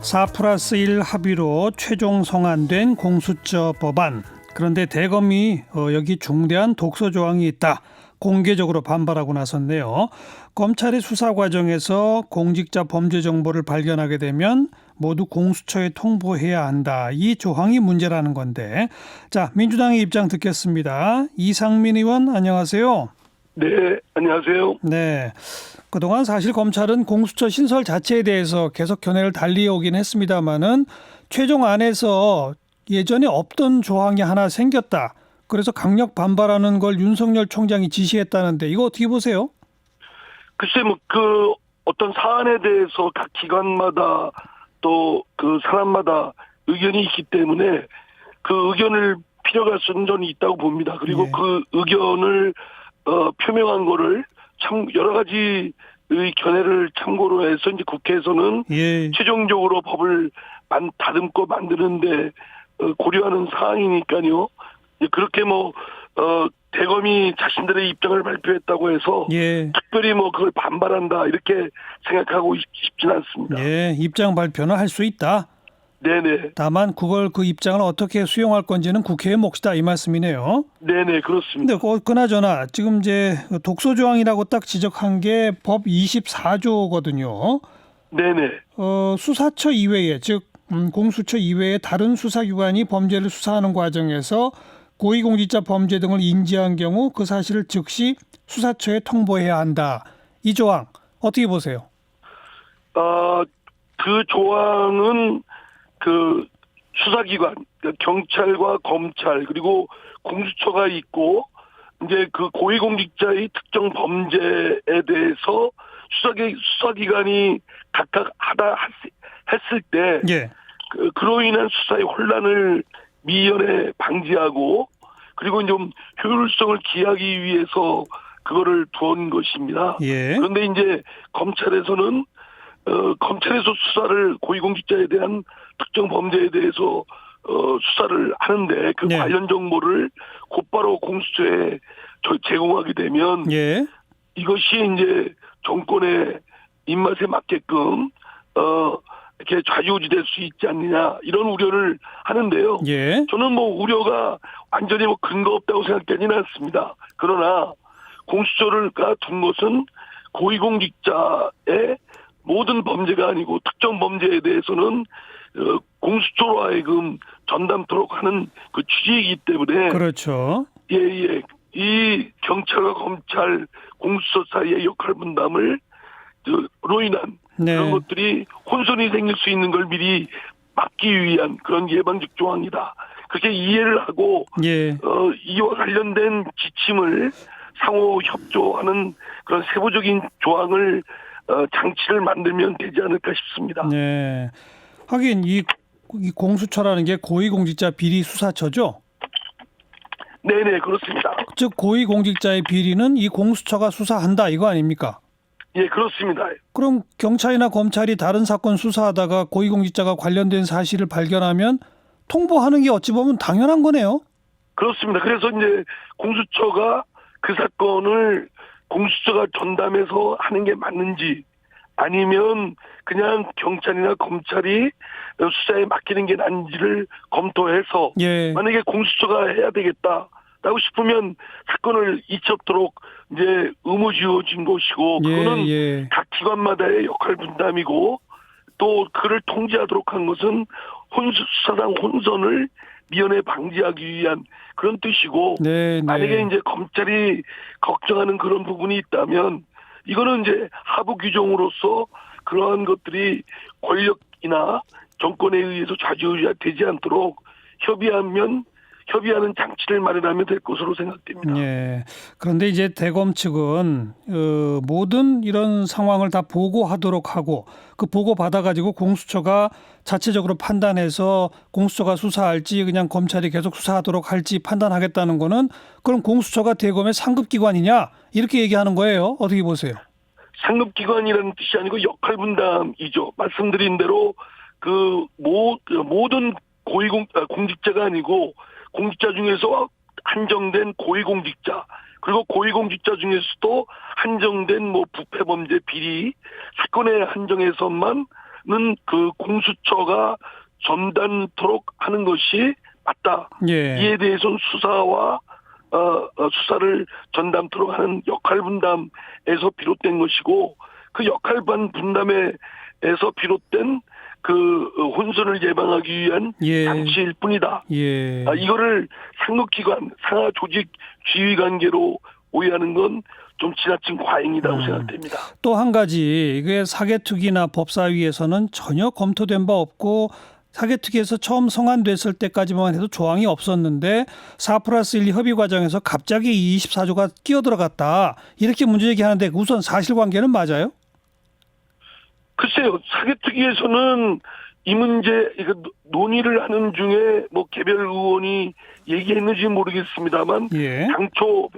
4+1 합의로 최종 성안된 공수처 법안. 그런데 대검이 여기 중대한 독소 조항이 있다. 공개적으로 반발하고 나섰네요. 검찰의 수사 과정에서 공직자 범죄 정보를 발견하게 되면 모두 공수처에 통보해야 한다. 이 조항이 문제라는 건데. 자, 민주당의 입장 듣겠습니다. 이상민 의원 안녕하세요. 네, 안녕하세요. 네. 그동안 사실 검찰은 공수처 신설 자체에 대해서 계속 견해를 달리오긴 했습니다마는 최종안에서 예전에 없던 조항이 하나 생겼다. 그래서 강력 반발하는 걸 윤석열 총장이 지시했다는데 이거 어떻게 보세요? 글쎄, 어떤 사안에 대해서 각 기관마다 또 그 사람마다 의견이 있기 때문에 그 의견을 필요가 순전히 있다고 봅니다. 그리고 네. 그 의견을 표명한 거를 참 여러 가지의 견해를 참고로 해서 이제 국회에서는 예. 최종적으로 법을 다듬고 만드는데 고려하는 사항이니까요. 그렇게 대검이 자신들의 입장을 발표했다고 해서 예. 특별히 그걸 반발한다 이렇게 생각하고 싶지는 않습니다. 예. 입장 발표는 할 수 있다. 네네. 다만 그 입장을 어떻게 수용할 건지는 국회의 몫이다 이 말씀이네요. 네네, 그렇습니다. 근데 그나저나 지금 이제 독소 조항이라고 딱 지적한 게 법 24조거든요. 네네. 수사처 이외에 즉 공수처 이외에 다른 수사기관이 범죄를 수사하는 과정에서 고위공직자 범죄 등을 인지한 경우 그 사실을 즉시 수사처에 통보해야 한다. 이 조항 어떻게 보세요? 그 조항은 그 수사기관, 그러니까 경찰과 검찰 그리고 공수처가 있고 이제 그 고위공직자의 특정 범죄에 대해서 수사기관이 각각 했을 때 예. 그로 인한 수사의 혼란을 미연에 방지하고 그리고 좀 효율성을 기하기 위해서 그거를 두은 것입니다. 예. 그런데 이제 검찰에서는 검찰에서 수사를 고위공직자에 대한 특정 범죄에 대해서 수사를 하는데 그 네. 관련 정보를 곧바로 공수처에 제공하게 되면 예. 이것이 이제 정권의 입맛에 맞게끔 이렇게 좌지우지될 수 있지 않느냐 이런 우려를 하는데요. 예. 저는 우려가 완전히 근거 없다고 생각되지는 않습니다. 그러나 공수처가 둔 것은 고위공직자의 모든 범죄가 아니고 특정 범죄에 대해서는 공수처로 하여금 전담토록 하는 그 취지이기 때문에 그렇죠. 예. 이 경찰과 검찰 공수처 사이의 역할 분담을 로 인한 네. 그런 것들이 혼선이 생길 수 있는 걸 미리 막기 위한 그런 예방적 조항이다. 그렇게 이해를 하고 예. 이와 관련된 지침을 상호 협조하는 그런 세부적인 조항을 장치를 만들면 되지 않을까 싶습니다. 네. 하긴 이 공수처라는 게 고위공직자 비리 수사처죠. 네네, 그렇습니다. 즉 고위공직자의 비리는 이 공수처가 수사한다 이거 아닙니까? 예, 그렇습니다. 그럼 경찰이나 검찰이 다른 사건 수사하다가 고위공직자가 관련된 사실을 발견하면 통보하는 게 어찌 보면 당연한 거네요. 그렇습니다. 그래서 이제 공수처가 그 사건을 공수처가 전담해서 하는 게 맞는지 아니면 그냥 경찰이나 검찰이 수사에 맡기는 게 난지를 검토해서 예. 만약에 공수처가 해야 되겠다라고 싶으면 사건을 잊혀도록 이제 의무지어진 것이고 그거는 예. 각 기관마다의 역할 분담이고 또 그를 통제하도록 한 것은 수사상 혼선을 미연에 방지하기 위한 그런 뜻이고 네. 만약에 이제 검찰이 걱정하는 그런 부분이 있다면 이거는 이제 하부 규정으로서 그러한 것들이 권력이나 정권에 의해서 좌지우지되지 않도록 협의하는 장치를 마련하면 될 것으로 생각됩니다. 예. 그런데 이제 대검 측은 모든 이런 상황을 다 보고하도록 하고 그 보고 받아가지고 공수처가 자체적으로 판단해서 공수처가 수사할지 그냥 검찰이 계속 수사하도록 할지 판단하겠다는 거는 그럼 공수처가 대검의 상급기관이냐 이렇게 얘기하는 거예요. 어떻게 보세요? 상급기관이라는 뜻이 아니고 역할 분담이죠. 말씀드린 대로 모든 공직자가 아니고 공직자 중에서 한정된 고위공직자 그리고 고위공직자 중에서도 한정된 부패범죄 비리 사건에 한정해서만 그 공수처가 전담토록 하는 것이 맞다. 예. 이에 대해서는 수사를 전담토록 하는 역할 분담에서 비롯된 것이고, 그 역할 분담에서 비롯된 그 혼선을 예방하기 위한 예. 장치일 뿐이다. 예. 이거를 상급기관, 상하 조직 지휘 관계로 오해하는 건 좀 지나친 과잉이라고 생각됩니다. 또 한 가지, 이게 사개특위나 법사위에서는 전혀 검토된 바 없고 사개특위에서 처음 성안됐을 때까지만 해도 조항이 없었는데 4+1 협의 과정에서 갑자기 24조가 끼어들어갔다. 이렇게 문제 제기하는데 우선 사실관계는 맞아요? 글쎄요, 사개특위에서는 이 문제 이거 논의를 하는 중에 뭐 개별 의원이 얘기했는지 모르겠습니다만 예. 당초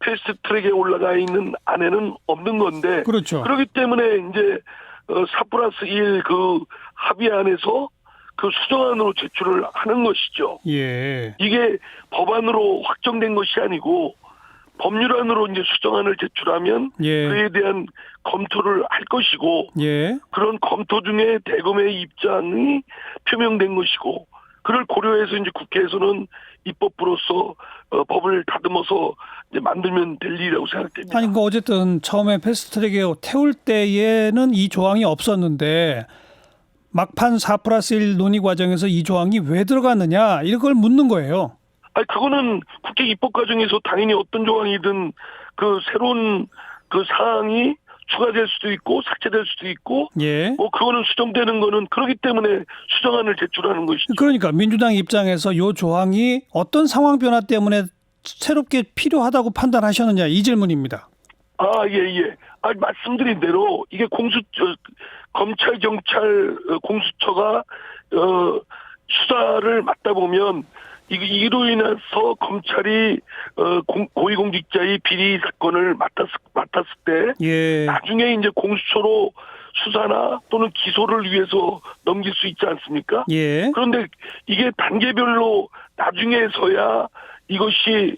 패스트트랙에 올라가 있는 안에는 없는 건데, 그렇죠. 그렇기 때문에 이제 4+1 그 합의안에서 그 수정안으로 제출을 하는 것이죠. 예. 이게 법안으로 확정된 것이 아니고 법률안으로 이제 수정안을 제출하면 예. 그에 대한 검토를 할 것이고, 예. 그런 검토 중에 대검의 입장이 표명된 것이고, 그걸 고려해서 이제 국회에서는 입법부로서 법을 다듬어서 이제 만들면 될 일이라고 생각됩니다. 아니, 그 어쨌든 처음에 패스트트랙에 태울 때에는 이 조항이 없었는데 막판 4+1 논의 과정에서 이 조항이 왜 들어갔느냐 이걸 묻는 거예요. 아니, 그거는 국회 입법 과정에서 당연히 어떤 조항이든 그 새로운 그 사항이 추가될 수도 있고 삭제될 수도 있고, 예. 뭐 그거는 수정되는 거는 그렇기 때문에 수정안을 제출하는 것이죠. 그러니까 민주당 입장에서 이 조항이 어떤 상황 변화 때문에 새롭게 필요하다고 판단하셨느냐 이 질문입니다. 예. 말씀드린 대로 이게 검찰, 경찰, 공수처가 수사를 맡다 보면 이로 인해서 검찰이 고위공직자의 비리 사건을 맡았을 때, 예. 나중에 이제 공수처로 수사나 또는 기소를 위해서 넘길 수 있지 않습니까? 예. 그런데 이게 단계별로 나중에서야 이것이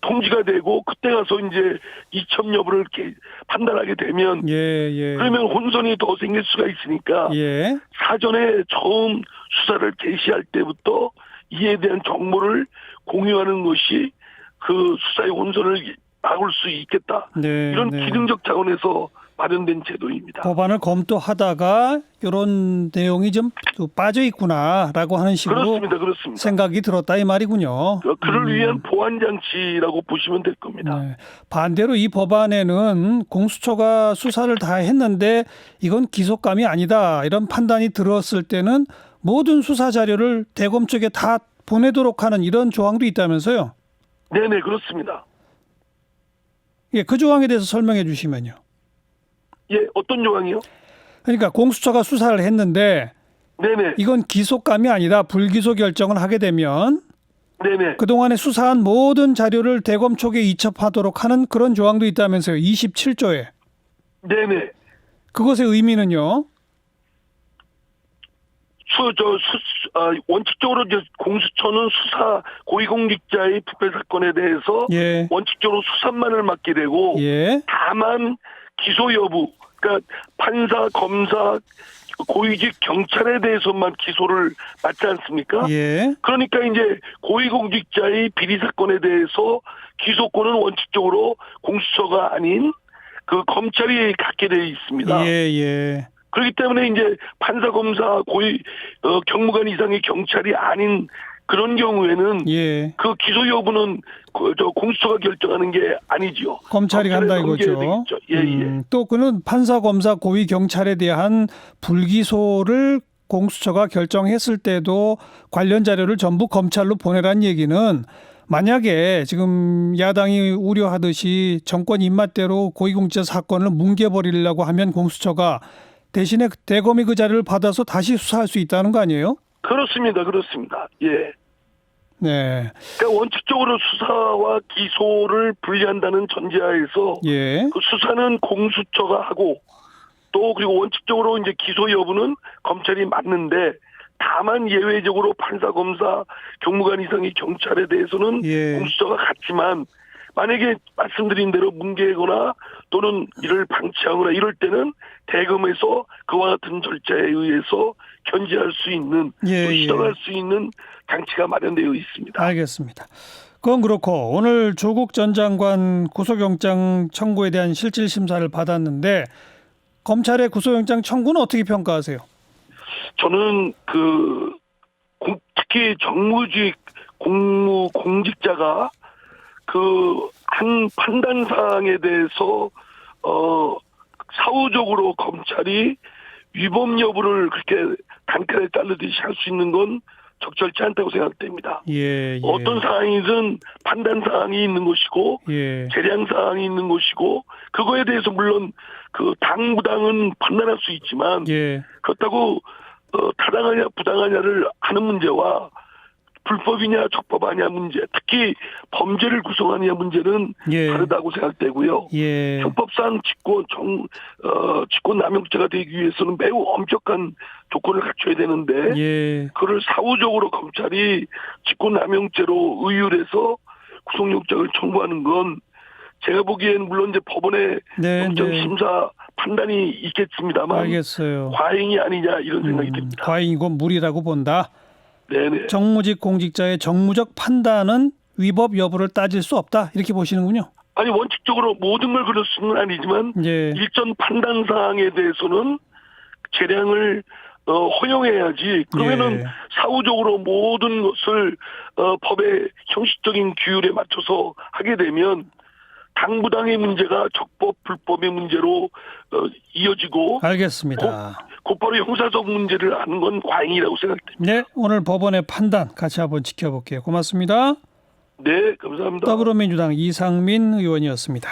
통지가 되고 그때 가서 이제 이첩 여부를 이렇게 판단하게 되면, 예. 그러면 혼선이 더 생길 수가 있으니까 예. 사전에 처음 수사를 개시할 때부터 이에 대한 정보를 공유하는 것이 그 수사의 혼선을 막을 수 있겠다. 네. 이런 네. 기능적 차원에서 마련된 제도입니다. 법안을 검토하다가 이런 내용이 좀 빠져 있구나라고 하는 식으로 그렇습니다. 생각이 들었다 이 말이군요. 그를 위한 보완 장치라고 보시면 될 겁니다. 네. 반대로 이 법안에는 공수처가 수사를 다 했는데 이건 기소감이 아니다 이런 판단이 들었을 때는 모든 수사 자료를 대검 쪽에 다 보내도록 하는 이런 조항도 있다면서요? 네네, 그렇습니다. 예, 그 조항에 대해서 설명해 주시면요. 예, 어떤 조항이요? 그러니까 공수처가 수사를 했는데 네네. 이건 기소감이 아니다 불기소 결정을 하게 되면 네네. 그동안에 수사한 모든 자료를 대검 쪽에 이첩하도록 하는 그런 조항도 있다면서요. 27조에. 네네. 그것의 의미는요. 원칙적으로 이제 공수처는 고위공직자의 부패 사건에 대해서 예. 원칙적으로 수사만을 맡게 되고, 예. 다만 기소 여부, 그러니까 판사, 검사, 고위직 경찰에 대해서만 기소를 맡지 않습니까? 예. 그러니까 이제 고위공직자의 비리 사건에 대해서 기소권은 원칙적으로 공수처가 아닌 그 검찰이 갖게 되어 있습니다. 예. 그렇기 때문에 이제 판사, 검사, 경무관 이상의 경찰이 아닌 그런 경우에는 예. 그 기소 여부는 공수처가 결정하는 게 아니지요. 검찰이 간다 이거죠. 예. 또 그는 판사, 검사, 고위 경찰에 대한 불기소를 공수처가 결정했을 때도 관련 자료를 전부 검찰로 보내라는 얘기는 만약에 지금 야당이 우려하듯이 정권 입맛대로 고위공직자 사건을 뭉개버리려고 하면 공수처가 대신에 대검이 그 자료를 받아서 다시 수사할 수 있다는 거 아니에요? 그렇습니다. 예. 네. 그러니까 원칙적으로 수사와 기소를 분리한다는 전제하에서 예. 그 수사는 공수처가 하고, 또 그리고 원칙적으로 이제 기소 여부는 검찰이 맡는데, 다만 예외적으로 판사, 검사, 경무관 이상의 경찰에 대해서는 예. 공수처가 갖지만, 만약에 말씀드린 대로 뭉개거나 또는 이를 방치하거나 이럴 때는 대검에서 그와 같은 절차에 의해서 견제할 수 있는 예, 또 예. 시정할 수 있는 장치가 마련되어 있습니다. 알겠습니다. 그건 그렇고 오늘 조국 전 장관 구속영장 청구에 대한 실질 심사를 받았는데 검찰의 구속영장 청구는 어떻게 평가하세요? 저는 특히 정무직 공직자가 한 판단 사항에 대해서 사후적으로 검찰이 위법 여부를 그렇게 단칼에 자르듯이 할 수 있는 건 적절치 않다고 생각됩니다. 예. 어떤 사항이든 판단 사항이 있는 것이고 예. 재량 사항이 있는 것이고 그거에 대해서 물론 당부당은 판단할 수 있지만 예. 그렇다고 타당하냐 부당하냐를 하는 문제와 불법이냐 적법하냐 문제, 특히 범죄를 구성하느냐 문제는 예. 다르다고 생각되고요. 예. 형법상 직권남용죄가 되기 위해서는 매우 엄격한 조건을 갖춰야 되는데 예. 그걸 사후적으로 검찰이 직권남용죄로 의율해서 구속영장을 청구하는 건 제가 보기엔 물론 이제 법원의 네. 영장심사 판단이 있겠습니다만 알겠어요. 과잉이 아니냐 이런 생각이 듭니다. 과잉이고 무리라고 본다. 네네. 정무직 공직자의 정무적 판단은 위법 여부를 따질 수 없다. 이렇게 보시는군요. 아니 원칙적으로 모든 걸 그럴 수는 아니지만 예. 일전 판단 사항에 대해서는 재량을 허용해야지. 그러면은 예. 사후적으로 모든 것을 법의 형식적인 규율에 맞춰서 하게 되면 당부당의 문제가 적법 불법의 문제로 이어지고 알겠습니다. 곧바로 형사적 문제를 하는 건 과잉이라고 생각됩니다. 네, 오늘 법원의 판단 같이 한번 지켜볼게요. 고맙습니다. 네, 감사합니다. 더불어민주당 이상민 의원이었습니다.